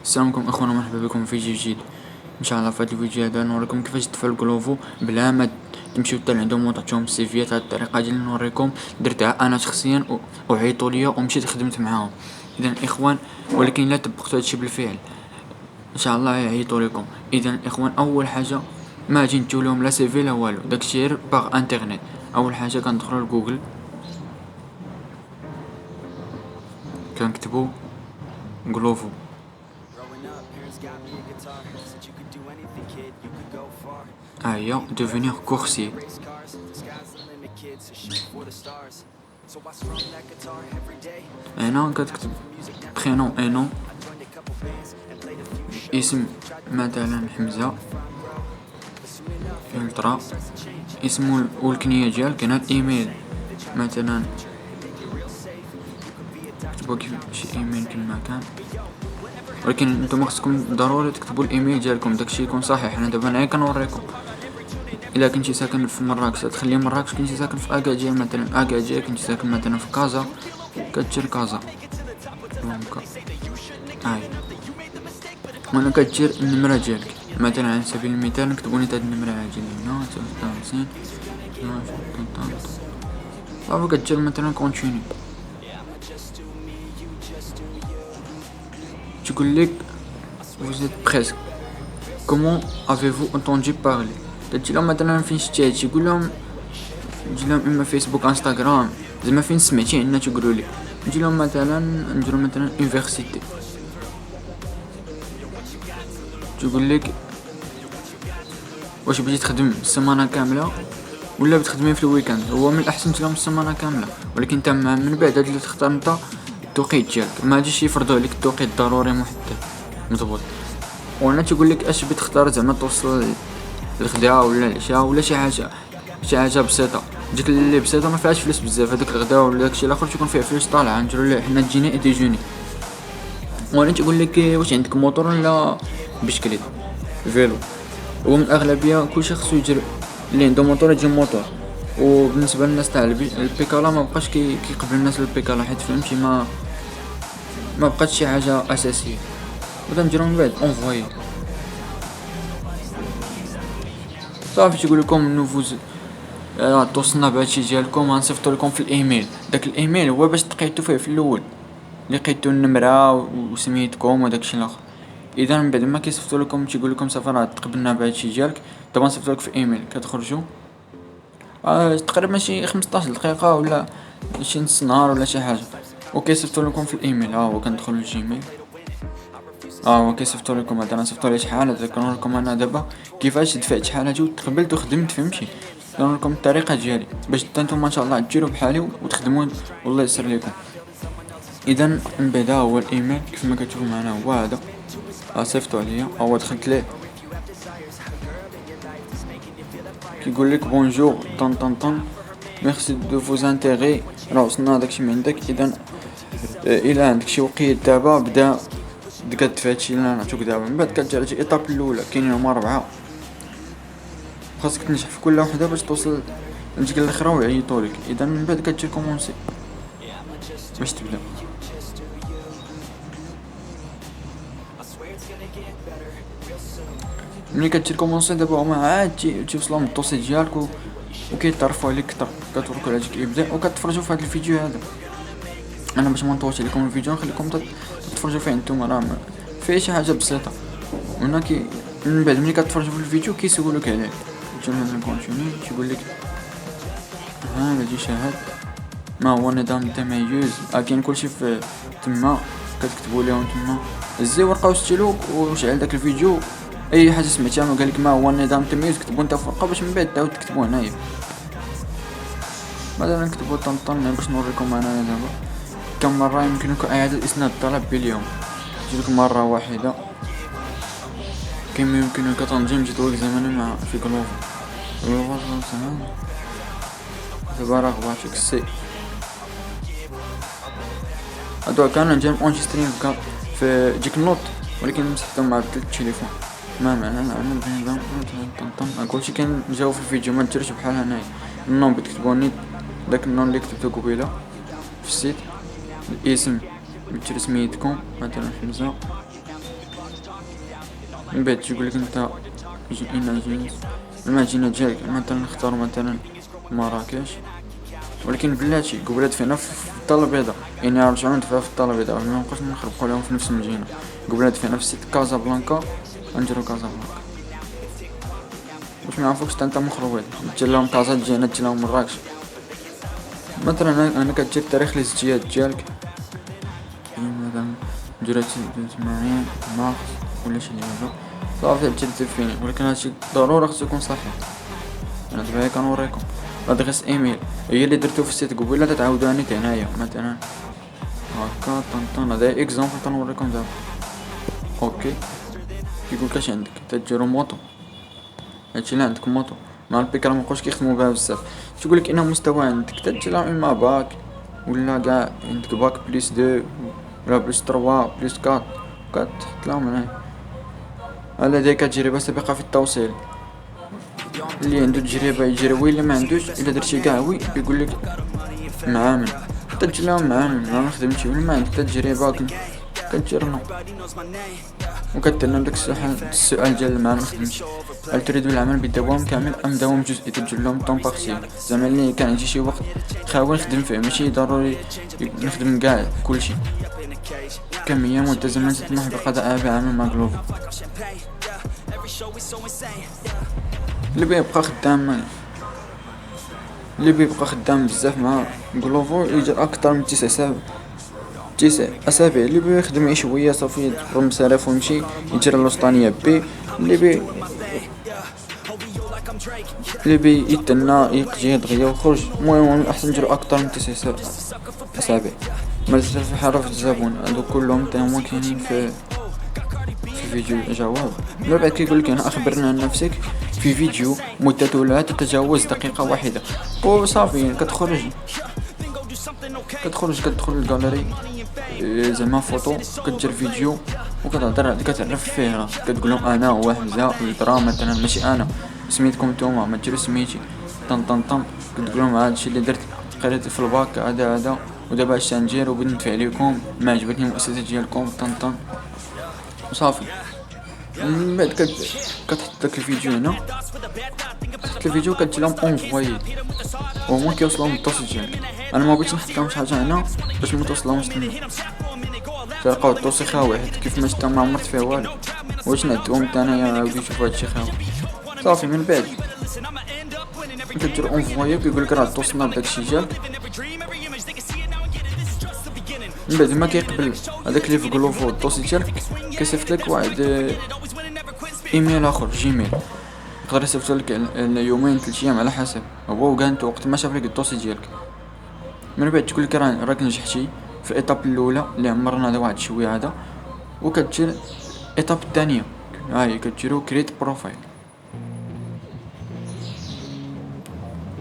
السلام عليكم اخوانا، مرحبا بكم في فيديو جديد. ان شاء الله في هذا الفيديو هذا نوريكم كيفاش تفعلوا كلوفو بلا ما تمشيو حتى لعندهم وتعطيهم السيفيات. هاد الطريقه ديال نوريكم درتها انا شخصيا وعيطوا ليا ومشيت خدمت معاهم. اذا الاخوان، ولكن لا طبقتوا هادشي بالفعل، ان شاء الله يعيطوا لكم. اذا الاخوان، اول حاجه ما اجي نتو لهم لا سيفي لا والو، داكشي غير باغ انترنيت. اول حاجه كندخلوا لجوجل، كنكتبوا كلوفو. هي devenir coursier. هنا كتكتب برينون اي نون، اسم مثلا حمزة، فلترا اسمو والكنية ديالك. هنا الايميل مثلا كتبوا كيف شي ايميل كما كان، ولكن نتوما خصكم ضروري تكتبوا الايميل ديالكم، داكشي يكون صحيح. انا دابا كنوريكم. الا كنتي ساكن في مراكش تخلي مراكش، كنتي ساكن في اكادير مثلا اكادير، كنتي ساكن مثلا في كازا كتشير كازا. دونك هاي وانا كتشير النمرة ديالك. مثلا على سبيل المثال نكتبوا هاد النمرة هادي هنا 53 صافي. كتشير مثلا كونتيني، تقول لك vous êtes presque comment avez-vous entendu parler. تجي لهم مثلا فين شتي هادشي، يقول لهم نجي لهم اما فيسبوك انستغرام، زعما فين سمعتي عنا تقولوا لي. نجي لهم مثلا نديرو مثلا يونيفرسيتي، تقول لك واش بغيتي تخدم السمانه كامله ولا بتخدمي في الويكاند. هو من الاحسن تلهم السمانه كامله، ولكن انت من بعد اللي تختار انت التوقيت ديالك، ما غاديش يفرضوا عليك التوقيت ضروري محدد مضبوط. وانا تقول لك اش بتختار، زعما توصل الغداء ولا العشاء ولا شي حاجه بسيطه. ديك اللي بسيطه ما فيهاش فلوس بزاف، هذاك الغداء ولا داكشي الاخر تكون فيه فلوس طالعه. نديرو له حنا ديجيني ديجوني. وانا تقول لك واش عندك موطور ولا بشكليت فيلو. ومن الاغلبيه كلشي خصو يجر اللي عنده موطور يجي موطور. وبالنسبه للناس تاع البيكالا ما بقاش كيقبل الناس البيكالا، حيت فهمتي ما بقاتش شي حاجه اساسيه. بدا نديرو من بعد اونفوي صافي. تيقول لكم نوفوز توصلنا بهادشي ديالكم، غنصيفطو لكم في الايميل. داك الايميل هو باش تقيتو فيه في الاول، لقيتو النمره وسميتكم وداكشي الاخر. اذا من بعد ما كيصيفطوا لكم تيقول لكم صافي راه تقبلنا بهادشي ديالك، دابا نصيفطو لك في ايميل. كتخرجوا تقريبا شي 15 دقيقه ولا شي نص نهار ولا شي حاجه، وكيصيفطوا لكم في الايميل. هو كندخلوا للجيميل، هو كيصيفطوا لكم. هذا انا صيفطوا لي شحال، ذكروا لكم انا دابا كيفاش دفعت شحال هادي وتقبلت وخدمت، فهمتي. نقول لكم الطريقه ديالي باش نتوما ان شاء الله ديروا بحالي وتخدموا والله يسر لكم. اذا من بعد هو الايميل كيف ما كتشوفوا معنا هو هذا، صيفطوا عليا. هو دخلت ليه كيقول لك بونجور طن طن طن ميرسي دو فوز انتيغي، راه وصلنا داكشي من عندك. اذا الى عندك شي وقيت دابا بدا تقاد هادشي اللي نعطيوك دابا. من بعد كتجي على الايطاب الاولى، كاينين هما 4، خاصك تنجح في كل وحده باش توصل لديك الاخرى ويعيطوا لك. اذا من بعد كتجي كومونسي باش تبدا. ملي كتجي كومونسي دابا هما عاد تيوصلوا من الدوسي ديالك وكيتعرفوا عليك اكثر. كتوركوا على ديك الابداع وكتفرجوا في هذا الفيديو هذا. انا باش ما نطولش عليكم الفيديو نخليكم تتفرجوا فيه نتوما، راه فيه شي حاجه بسيطه. هنا من بعد ملي كتفرجوا في الفيديو كيسولوك عليه، تجي مثلا كونتيني تيقول لك هذا دي شاهد ما هو نظام التميز. كاين كلشي في تما، كتكتبوا لهم تما زي ورقه وستيلو وشعل داك الفيديو. اي حاجه سمعتيها وقال لك ما هو النظام التمييز كتبوا انت في ورقه باش من بعد تعاود تكتبوا هنايا. مثلا نكتبوا طنطن باش نوريكم انا دابا كم مره يمكنك اعاده اسناد الطلب باليوم. تجيك مره واحده. كم يمكنك تنظيم جدول زمني مع في كلوفو دابا رغباتك سي. هادو كانوا ندير اونجسترين في ديك النوت، ولكن مسحتهم مع التليفون. ما معنى نعمل بنظام طنطن كلشي كان جاو في الفيديو. ما ديرش بحال هنايا النوم بتكتبوا نيت داك النوم اللي كتبتو قبيله في السيت، الاسم بتر سميتكم مثلا حمزه من بعد تيقولك انت ايماجينيز المدينة ديالك، مثلا نختار مثلا مراكش، ولكن بلاتي قبيلة دفينا في الدار البيضاء، يعني نرجعو ندفعو في الدار البيضاء، منبقاوش نخربقو ليهم في نفس المدينة. قبيلة دفينا في سيت كازابلانكا غنديرو كازابلانكا، باش ميعرفوكش انت مخروبيط، تجي لهم كازا تجي هنا تجي لهم مراكش. مثلا انا كدير تاريخ الازدياد ديالك، مثلا نديرو 80 مارس ولا شي حاجة صافي تجي فيني، ولكن هادشي ضروري خصو يكون صحيح. انا دابا كنوريكم ادريس ايميل هي اللي درتو في السيت قبيله تتعاودوها نيت هنايا مثلا هكا طنطن. هذا اكزامبل تنوريكم دابا. اوكي كيقولك اش عندك تديرو موطو، هادشي اللي عندك موطو مع البيك راه مابقاوش كيخدمو بها بزاف. تيقولك ان مستوى عندك تدي لهم اما باك ولا كاع عندك باك بليس 2 ولا بليس 3 بليس 4 كتحط لهم هنايا. هذا ديك تجربه سابقه في التوصيل، اللي عنده تجربه يجري، اللي ما عندوش الا درتي كاع وي يقول لك معامل تجي لهم معامل ما خدمتي، ولا ما عندك تجربه كتجرنا وكترنا داك السؤال ديال المعامل خدمتي. هل تريد العمل بالدوام كامل ام دوام جزئي؟ تجي لهم طون بارتيال، زعما اللي كان عندي شي وقت خاوي نخدم فيه، ماشي ضروري نخدم كاع كلشي. كمية مدة زمن تطمح بقضاء بعمل مع جلوفو. اللي بيبقى خدام بزاف مع جلوفو يجر اكثر من 9 اسابيع. اللي بيخدم شويه صافي يضرب مصاريف ويمشي يجري الوسطانيه بي. اللي بي يتنى يقجي دغيا وخرج. المهم احسن نديرو اكثر من 9 اسابيع. مازال في حرف الزبون هادو كلهم تا هما كاينين في فيديو جواب. من بعد كيقولك هنا اخبرنا عن نفسك في فيديو مدته لا تتجاوز دقيقة واحدة، وصافي كتدخل الجاليري زعما فوتو، كتجر فيديو وكتهضر كتعرف فيه، كتقول لهم انا هو حمزة الدرا مثلا، ماشي انا سميتكم نتوما ما ديروا سميتي طن كتقول لهم هادشي اللي درت قريت في الباك هذا ودابا اش ندير وبندفع عليكم، ما عجبتني المؤسسة ديالكم طن وصافي. من بعد كتحط داك الفيديو هنا، تحط الفيديو كتجي لهم اونفويي وهما كيوصلهم الدوسي ديالك. انا ما بغيتش نحط لهم شي حاجه هنا باش ما توصلهمش لنا، تلقاو الدوسي خاوي حيت كيف ما شفت ما عمرت فيه والو، واش نعدوهم حتى انايا نعاودو نشوفو هادشي خاوي صافي. من بعد كدير اونفويي كيقولك راه توصلنا بداكشي ديالك. من بعد ما كيقبل هذاك اللي في جلوفو الدوسي ديالك كيصيفط لك واحد ايميل اخر جيميل، يقدر يصيفط لك يومين 3 ايام على حسب هو وكانت وقت ما شاف لك الدوسي ديالك. من بعد تقول لك راك نجحتي في الايطاب الاولى اللي عمرنا هذا واحد شويه هذا، وكتجير الايطاب الثانيه هاي كتجيرو كريت بروفايل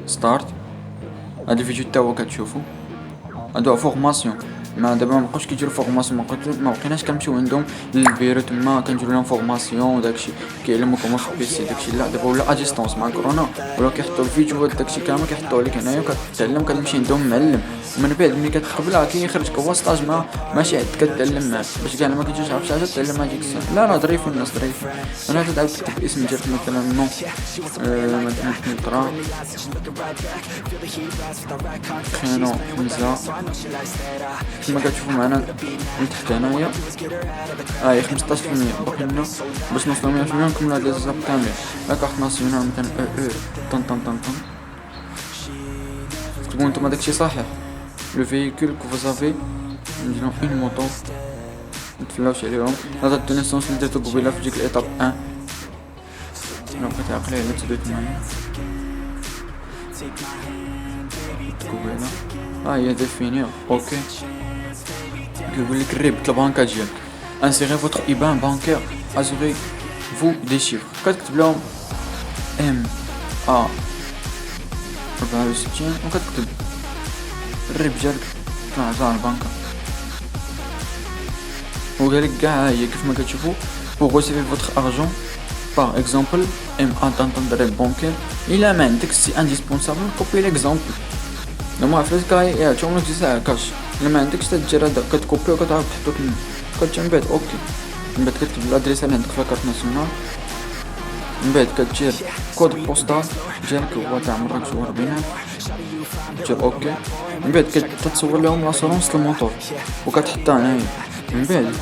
ستارت. هذا الفيديو حتى هو كتشوفو هادو فورماسيون، ما دابا ما بقاوش كيديروا فورماسيون، ما بقيناش كنمشيو عندهم للبيرو تما كنديروا لهم فورماسيون وداكشي كيعلموكم في البيسي داكشي. لا دابا ولا اديستونس مع كورونا ولا كيحطوا الفيديوهات داكشي كامل كيحطوه لك هنايا وكتعلم كتمشي عندهم معلم. ومن بعد ملي كتقبلها كيخرجك هو ستاج ماشي عاد كتعلم معاه باش كاع ما كيجيش عارف شي حاجه تعلم هاديك السنه. لا ظريف الناس ظريف. انا تعاود تكتب الاسم ديالك مثلا نو مثلا نطرا خينو حمزه كما كتشوفوا معنا من تحت هنايا 15% باقي لنا باش نوصلو 100% نكملو هاد لي زاب كاملين. لا كارت ناسيونال مثلا طن تكتبو نتوما داكشي صحيح. لو فيكول كو فوزافي نديرو اون موطو نتفلاوش عليهم. هذا الدونيسونس اللي درتو قبيله في ديك الايطاب 1 انا بقيت عاقله على تدويت معايا قبيله هي ديفينير. اوكي كيقول لك الربط البنكه ديالك انسيري فوتر ايبان بانكير ازوري فو دي شيفر، كتكتب لهم ام ا 64 وكتكتب الربط ديالك كنعطيها البنكه وقالك كاع هي كيف ما كتشوفوا pour recevoir votre argent par exemple un tanton de rêve bancaire. إلا ما عندك سي indispensable كوبي ليكزامبل لما عرفتك هاي تعملك 9 كاش. إلا ما عندكش تدير هذا كتكوبي وكتعاود تحطو تما كتجي من بعد اوكي من بعد كتكتب الادريس اللي عندك في لاكارت ناسيونال، من بعد كدير كود بوستال ديالك هو تاع مراكش هو 40000، دير اوكي. من بعد كتصور لهم لاسورونس الموتور وكتحطها هنايا. من بعد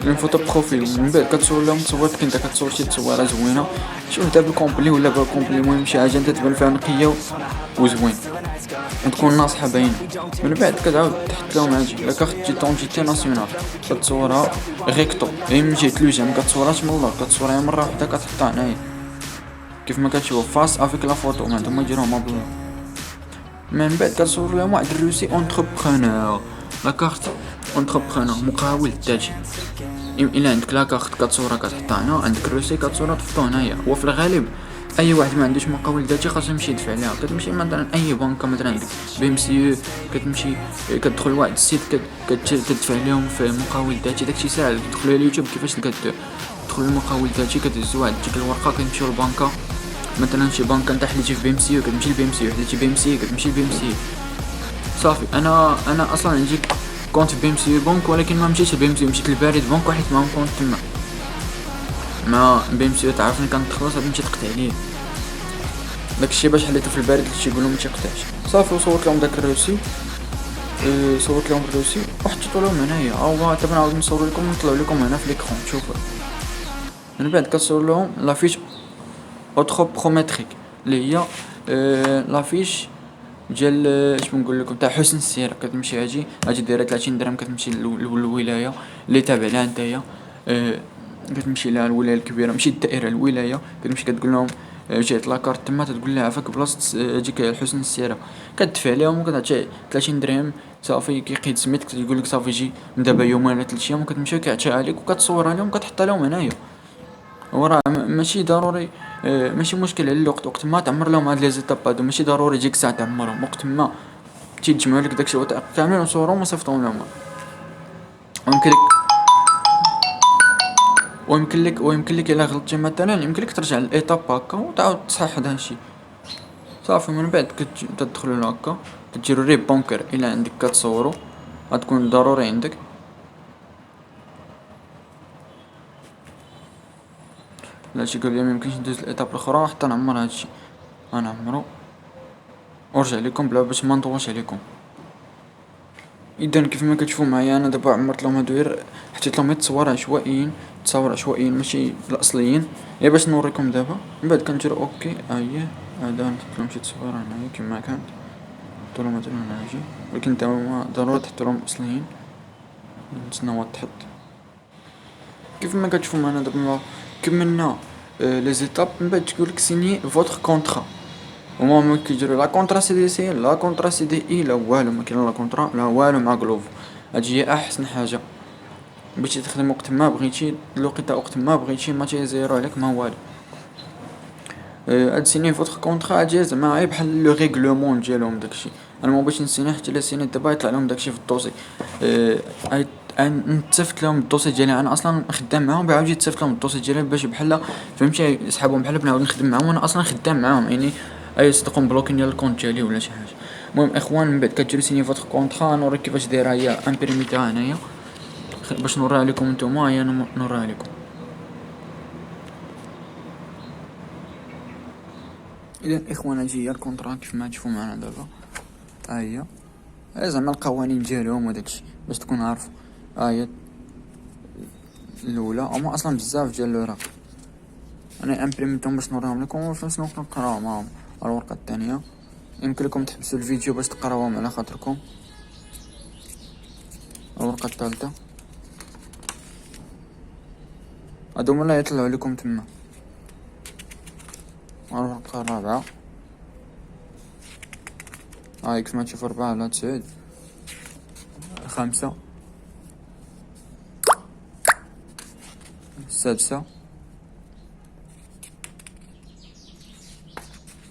اون فوتو بروفيل، من بعد كتصور لهم تصورتك انت، كتصور شي تصويره زوينه، شي وحده بالكومبلي ولا بالكومبلي، المهم شي حاجه انت تبان فيها نقيه وزوين وتكون ناصحه باينه. من بعد كتعاود تحط لهم هادي لا كارت ديدونتيتي ناسيونال، كتصورها ريكتو اي من جهه لوجه، مكتصورهاش من اللور، كتصورها مره وحده كتحطها هنايا كيف ما كتشوف فاس افيك لا فوتو، هما يديروها بلا. من بعد كتصور لهم واحد الروسي اونتربرونور، لا كارت اونتربرونور مقاول ذاتي. الا عندك لا كارت كتصورها كتحطها هنا، عندك روسي كتصورها تحطو هنايا. وفي الغالب اي واحد ما عندوش مقاول ذاتي خاصو يمشي يدفع ليها. كتمشي مثلا اي بنكه، مثلا عندك بي ام سي، كتمشي كتدخل لواحد السيت كتدفع لهم في مقاول ذاتي. داكشي ساهل، تدخل على اليوتيوب كيفاش تدخل المقاول ذاتي، كتهز واحد ديك الورقه، كنمشيو للبنكه مثلا شي بنكه انت حليتي في بي ام سي كتمشي لبي ام سي، حليتي بي ام سي كتمشي لبي ام سي صافي. انا اصلا عندي كونت في بي ام سي بنك، ولكن ما مشيتش لبي ام سي، مشيت للبارد بنك وحيت معاهم كونت تما. ما بي ام سي تعرفني كنتخلص غادي نمشي تقطع عليه داكشي باش حليته في البارد، شي يقولوا ما تيقطعش صافي. وصورت لهم داك الروسي، صورت لهم الروسي وحطيتو لهم هنايا. هو دابا نعاود نصور لكم ونطلع لكم هنا في ليكرون تشوفوا. من بعد كتصور لهم لافيش اوتروبرومتريك اللي هي لافيش ديال اش نقول لكم تاع حسن السير. كتمشي هاجي دايره 30 درهم، كتمشي للولايه اللي تابع لها نتايا، كتمشي لها الولايه الكبيره، ماشي الدائره الولايه. كتمشي كتقول لهم جات لاكارت تما، تقول لها عافاك بلاصه هذيك حسن السيره، كتدفع لهم وكتعطي 30 درهم صافي. كيقيد سميتك، يقول لك صافي جي من دابا يومين ولا 3 ايام، وكتمشي كيعطيها لك وكتصورها لهم وكتحطها لهم هنايا. وراه ماشي ضروري، ماشي مشكل على الوقت، وقت ما تعمر لهم هاد لي زيتاب هادو ماشي ضروري يجيك ساعه تعمرهم، وقت ما تيجمعوا لك داكشي الوثائق كاملين وصورهم وصيفطهم لهم. ويمكن لك الا غلطتي مثلا يمكن لك ترجع للايطاب هكا وتعاود تصحح داكشي صافي. من بعد كتدخلوا لهكا كديروا ريب بونكر الا عندك كتصوروا، غتكون ضروري عندك. لا شي قال لي ميمكنش ندوز الايطاب الاخرى حتى نعمر هادشي، غنعمرو ورجع لكم بلا باش ما نطولش عليكم. اذا كيف ما كتشوفوا معايا انا دابا عمرت لهم هادو، غير حطيت لهم تصور عشوائيين ماشي الاصليين، غير باش نوريكم دابا. من بعد كندير اوكي. هذا نحط لهم شي تصويره هنايا كما كانت، نحط لهم مثلا هاجي، ولكن دابا ضروري تحط لهم اصليين. نتسناو تحط كيف ما كتشوفوا معنا دابا. كملنا لي زيتاب. من بعد تقول لك سيني فوتر كونطرا، هما كيديروا لا كونطرا سي دي سي، لا كونطرا سي دي اي، لا والو، ما كاين لا كونطرا لا والو مع غلوف. هادشي هي احسن حاجه باش تخدم وقت ما بغيتي، الوقيته وقت ما بغيتي، ما تيزيرو عليك ما والو. هاد سيني فوتر كونطرا هادي زعما غير بحال لو ريغلومون ديالهم داكشي. انا ما بغيتش نسيني حتى الا سيني دابا يطلع لهم داكشي في الدوسي. نتفت لهم الدوسي ديالي، انا اصلا خدام معاهم، بعاود نتفت لهم الدوسي ديالي باش بحال فهمتي يسحبهم بحال بنعاود نخدم معاهم، وانا اصلا خدام معاهم يعني اي صدقهم بلوكين ديال الكونت ديالي ولا شي حاجه. المهم اخوان، من بعد كديروا سيني فوتر كونطرا، نوريك كيفاش دايره هي امبريميتها هنايا باش نوريها لكم نتوما. هي نوريها لكم. اذا اخوان هادي هي الكونطرا كيف ما تشوفوا معنا دابا. هي زعما القوانين ديالهم وداكشي باش تكون عارف. هي الاولى، هما اصلا بزاف ديال الوراق، انا امبريميتهم باش نوريهم لكم وفي نفس الوقت نقراو معاهم. الورقه الثانيه يمكن لكم تحبسوا الفيديو باش تقراوهم على خاطركم. الورقه الثالثه، هادو لا يطلعوا لكم تما. الورقه الرابعه، هاي كيف ما تشوفوا 4 على 9. 5، 6،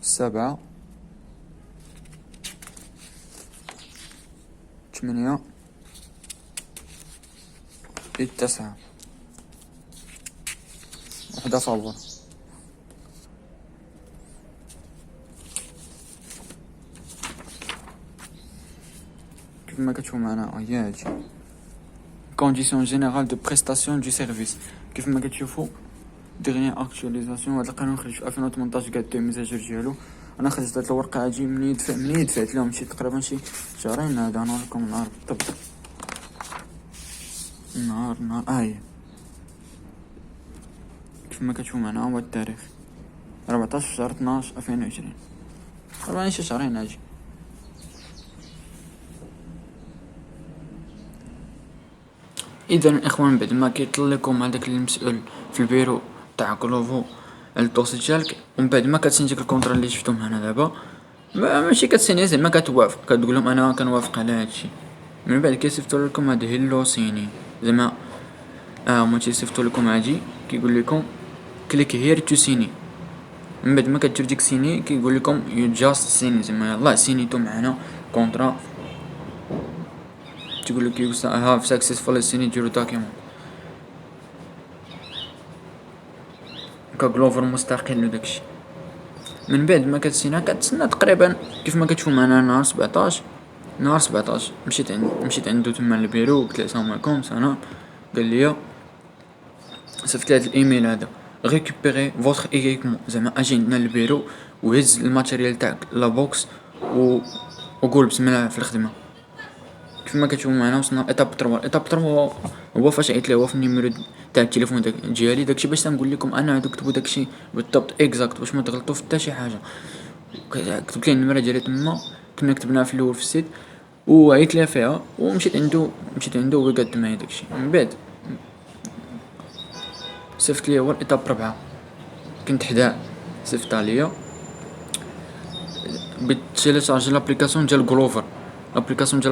7، 8، 9. وحده فابور. كيف ما كتشوفوا معنا هي هادي conditions générales de prestation du service. كيف ما كتشوفوا ديغنيير اكtualisation هاد القانون خرج في 2018 قاد المزاجر ديالو. انا خرجت هاد الورقه هادي منين دفعت لهم شي تقريبا شي شهرين. هذا نوريكم النهار بالضبط. نهار هي كيف ما كتشوفوا معنا هو التاريخ 14 شهر 12 2020. طبعا شي شهرين هاجي. اذا الاخوان بعد ما كيطل لكم هذاك المسؤول في البيرو تاع كلوفو الدوسي ديالك، ومن بعد ما كتسين ديك الكونطرا اللي شفتهم هنا دابا، ماشي كتسيني زعما كتوافق، كتقول لهم انا كنوافق على هادشي. من بعد كيصيفطوا لكم هاد هيلو سيني زعما هما تيصيفطوا لكم هادي كيقول لكم كليك هير تو سيني. من بعد ما كدير ديك سيني كيقول لكم يو جاست سيني زعما يلاه سينيتو معنا كونطرا. تقول لك يو هاف سكسسفولي سينيت يور دوكيمون كغلوفر مستقل وداكشي. من بعد ما كتسنى تقريبا كيف ما كتشوفوا معنا نهار 17 مشيت عنده تما للبيرو قلت له السلام عليكم انا. قال لي صيفط لي هاد الايميل هذا ريكوبيري فوتر ايكيبمون زعما اجي عندنا للبيرو وهز الماتيريال تاعك لا بوكس وقول بسم الله في الخدمه. كيف ما كتشوفوا معنا وصلنا ايطاب 3 هو فاش عيط ليه هو في النيميرو تاع التليفون ديالي داكشي باش تنقول لكم انا عندو كتبوا داكشي بالضبط اكزاكت باش ما تغلطوا في حتى شي حاجه. كتبت ليه النمره ديالي تما كنا كتبناها في الاول في السيت وعيط ليه فيها ومشيت عنده وهو قاد معايا داكشي. من بعد صيفط لي هو الايطاب 4 كنت حداه صيفطها ليا بتيليشارجي لابليكاسيون ديال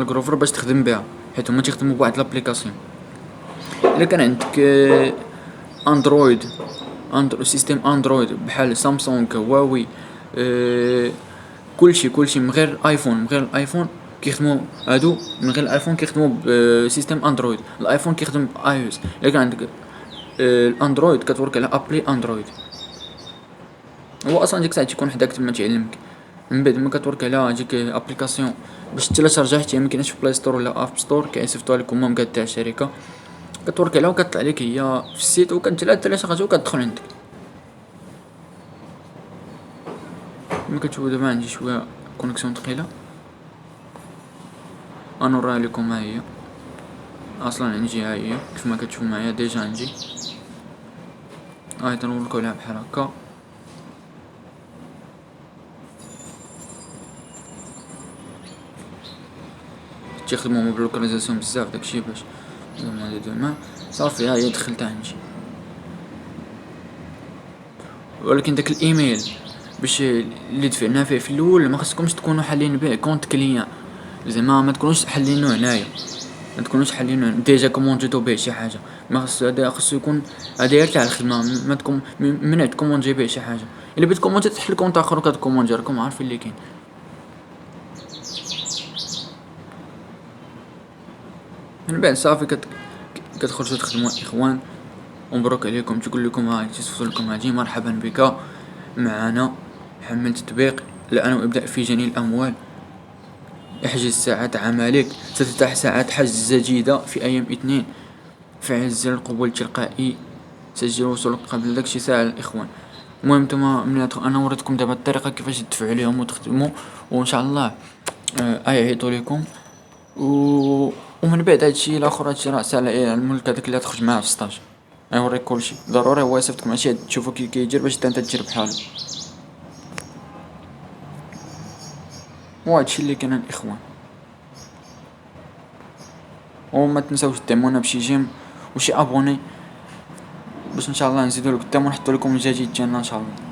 غلوفر باش تخدم بها حيت هما تيخدموا بواحد لابليكاسيون. الا كان عندك اندرويد سيستم اندرويد بحال سامسونج هواوي كلشي من غير الايفون كيخدموا هادو من غير الايفون كيخدموا بسيستم اندرويد. الايفون كيخدم باي او اس. الا كان عندك الاندرويد كتورك على ابلي اندرويد هو اصلا ديك الساعه تيكون حداك تما تعلمك. من بعد ما كتورك على ديك ابليكاسيون باش تيليشارجي حتى ما كايناش في بلاي ستور ولا اب ستور كيصيفطوها لكم هما تاع الشركه كتورك عليها وكتطلع لك هي في السيت وكتليشارجي وكتدخل عندك. ما كتشوفوا دابا عندي شويه كونيكسيون ثقيله غنوريها لكم. ها هي اصلا عندي ها هي كيف ما كتشوفوا معايا ديجا عندي هاي تنوريكم عليها بحال هكا. تيخدموا باللوكاليزاسيون بزاف داكشي باش زعما صافي. ها هي دخلتها عندي. ولكن داك الايميل باش اللي دفعنا فيه في الاول ما خصكمش تكونوا حالين به كونت كليان زعما ما تكونوش حالينو هنايا ديجا كومونديتو به شي حاجه. ما خص هذا خصو يكون هذا تاع الخدمه ما تكون من تكوموندي به شي حاجه. الا بغيت كوموندي تحل كونت اخر وكتكوموندي راكم عارفين اللي كاين. من بعد صافي كتخرجوا تخدموا اخوان ومبروك عليكم. تقول لكم هاي تصيفط لكم هذه مرحبا بك معنا حمل تطبيق الآن وابدأ في جني الأموال. احجز ساعات عملك ستتاح ساعات حجز جديدة في أيام 2. فعل زر القبول التلقائي سجل وصولك قبل داكشي ساعة الإخوان. المهم نتوما انا وريتكم دابا الطريقة كيفاش تدفعوا عليهم وتخدموا وان شاء الله يعيطوا لكم ومن بعد هادشي الاخر هادشي راه سهل على الملك هذاك اللي تخرج معاه في السطاج غيوريك كلشي ضروري هو يصيفطكم ماشي تشوفوا كي كيدير باش انت تدير بحالو. وهادشي اللي كان الاخوان. وما تنساوش تدعمونا بشي جيم وشي ابوني باش ان شاء الله نزيدو لكم ونحطو لكم الجديد ديالنا ان شاء الله.